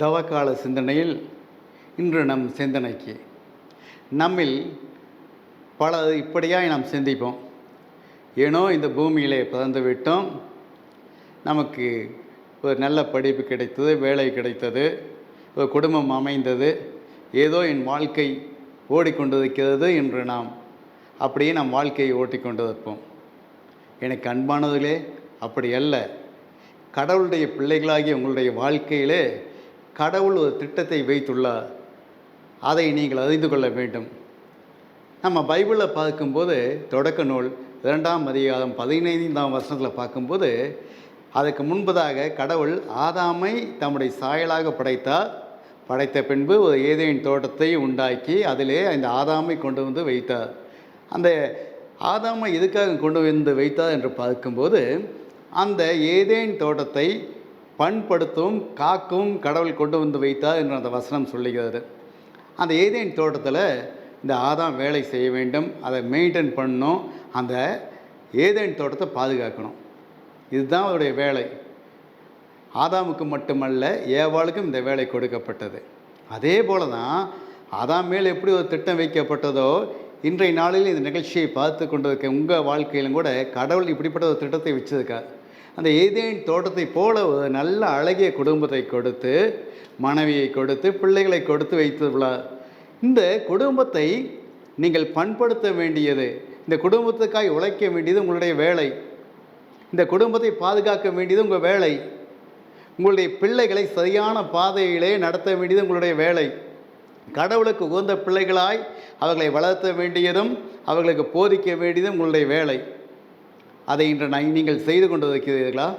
தவக்கால சிந்தனையில் இன்று நம் சிந்தனைக்கு நம்மில் பல இப்படியாய் நாம் சிந்திப்போம். ஏனோ இந்த பூமியிலே பிறந்து விட்டோம், நமக்கு ஒரு நல்ல படிப்பு கிடைத்தது, வேலை கிடைத்தது, ஒரு குடும்பம் அமைந்தது, ஏதோ என் வாழ்க்கை ஓடிக்கொண்டிருக்கிறது என்று நாம் அப்படியே நம் வாழ்க்கையை ஓட்டிக்கொண்டிருப்போம். எனக்கு அன்பானதிலே அப்படி அல்ல. கடவுளுடைய பிள்ளைகளாகிய உங்களுடைய வாழ்க்கையிலே கடவுள் ஒரு திட்டத்தை வைத்துள்ளார். அதை நீங்கள் அறிந்து கொள்ள வேண்டும். நம்ம பைபிளில் பார்க்கும்போது தொடக்க நூல் 2ஆம் அதிகாரம் 15ஆம் வசனத்தில் பார்க்கும்போது, அதுக்கு முன்பதாக கடவுள் ஆதாமை தம்முடைய சாயலாக படைத்தார். படைத்த பின்பு ஒரு ஏதேன் தோட்டத்தை உண்டாக்கி அதிலே அந்த ஆதாமை கொண்டு வந்து வைத்தார். அந்த ஆதாமை எதுக்காக கொண்டு வந்து வைத்தார் என்று பார்க்கும்போது, அந்த ஏதேன் தோட்டத்தை பண்படுத்தும் காக்கும் கடவுள் கொண்டு வந்து வைத்தார் என்று அந்த வசனம் சொல்லுகிறது. அந்த ஏதேன் தோட்டத்தில் இந்த ஆதாம் வேலை செய்ய வேண்டும், அதை மெயின்டைன் பண்ணணும், அந்த ஏதேன் தோட்டத்தை பாதுகாக்கணும். இதுதான் அவருடைய வேலை. ஆதாமுக்கு மட்டுமல்ல, ஏவாளுக்கும் இந்த வேலை கொடுக்கப்பட்டது. அதே போல தான் ஆதாம் மேல் எப்படி ஒரு திட்டம் வைக்கப்பட்டதோ, இன்றைய நாளில் இந்த நிகழ்ச்சியை பார்த்து கொண்டிருக்க உங்கள் வாழ்க்கையிலும் கூட கடவுள் இப்படிப்பட்ட ஒரு திட்டத்தை வச்சிருக்கார். அந்த ஏதேன் தோட்டத்தை போல ஒரு நல்ல அழகிய குடும்பத்தை கொடுத்து, மனைவியை கொடுத்து, பிள்ளைகளை கொடுத்து வைத்துள்ளார். இந்த குடும்பத்தை நீங்கள் பண்படுத்த வேண்டியது, இந்த குடும்பத்துக்காய் உழைக்க வேண்டியது உங்களுடைய வேலை. இந்த குடும்பத்தை பாதுகாக்க வேண்டியது உங்கள் வேலை. உங்களுடைய பிள்ளைகளை சரியான பாதையிலே நடத்த வேண்டியது உங்களுடைய வேலை. கடவுளுக்கு உகந்த பிள்ளைகளாய் அவர்களை வளர்த்த வேண்டியதும் அவர்களுக்கு போதிக்க வேண்டியதும் உங்களுடைய வேலை. அதை இன்று நீங்கள் செய்து கொண்டு இருக்கிறீர்களா?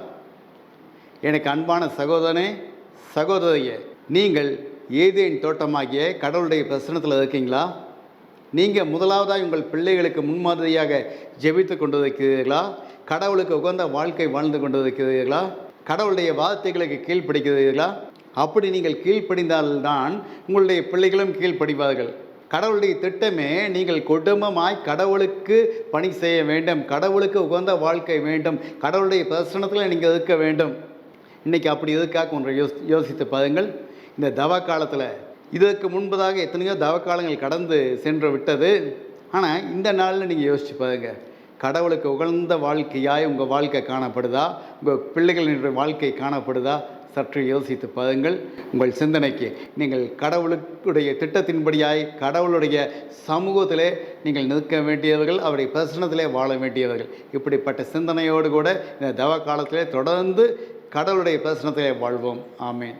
எனக்கு அன்பான சகோதரனே, சகோதரியே, நீங்கள் ஏதேன் தோட்டமாகிய கடவுளுடைய பிரசனத்தில் இருக்கீங்களா? நீங்கள் முதலாவதாக உங்கள் பிள்ளைகளுக்கு முன்மாதிரியாக ஜெபித்து கொண்டு இருக்கிறீர்களா? கடவுளுக்கு உகந்த வாழ்க்கை வாழ்ந்து கொண்டு இருக்கிறீர்களா? கடவுளுடைய வார்த்தைகளுக்கு கீழ்ப்படுகிறீர்களா? அப்படி நீங்கள் கீழ்ப்படிந்தால்தான் உங்களுடைய பிள்ளைகளும் கீழ்ப்படிவார்கள். கடவுளுடைய திட்டமே நீங்கள் குடும்பமாய் கடவுளுக்கு பணி செய்ய வேண்டும், கடவுளுக்கு உகந்த வாழ்க்கை வேண்டும், கடவுளுடைய பிரசனத்தில் நீங்கள் இருக்க வேண்டும். இன்றைக்கி அப்படி எதுக்காக ஒன்றை யோசித்து பாருங்கள். இந்த தவ காலத்தில் இதற்கு முன்பதாக எத்தனையோ தவ காலங்கள் கடந்து சென்று விட்டது. ஆனால் இந்த நாளில் நீங்கள் யோசித்து பாருங்கள், கடவுளுக்கு உகந்த வாழ்க்கையாய் உங்கள் வாழ்க்கை காணப்படுதா? உங்கள் பிள்ளைகளினுடைய வாழ்க்கை காணப்படுதா? சற்று யோசித்து பாருங்கள். உங்கள் சிந்தனைக்கு நீங்கள் கடவுளுடைய திட்டத்தின்படியாய் கடவுளுடைய சமூகத்திலே நீங்கள் நிற்க வேண்டியவர்கள், அவருடைய பிரசனத்திலே வாழ வேண்டியவர்கள். இப்படிப்பட்ட சிந்தனையோடு கூட இந்த தவ காலத்திலே தொடர்ந்து கடவுளுடைய பிரசனத்திலே வாழ்வோம். ஆமேன்.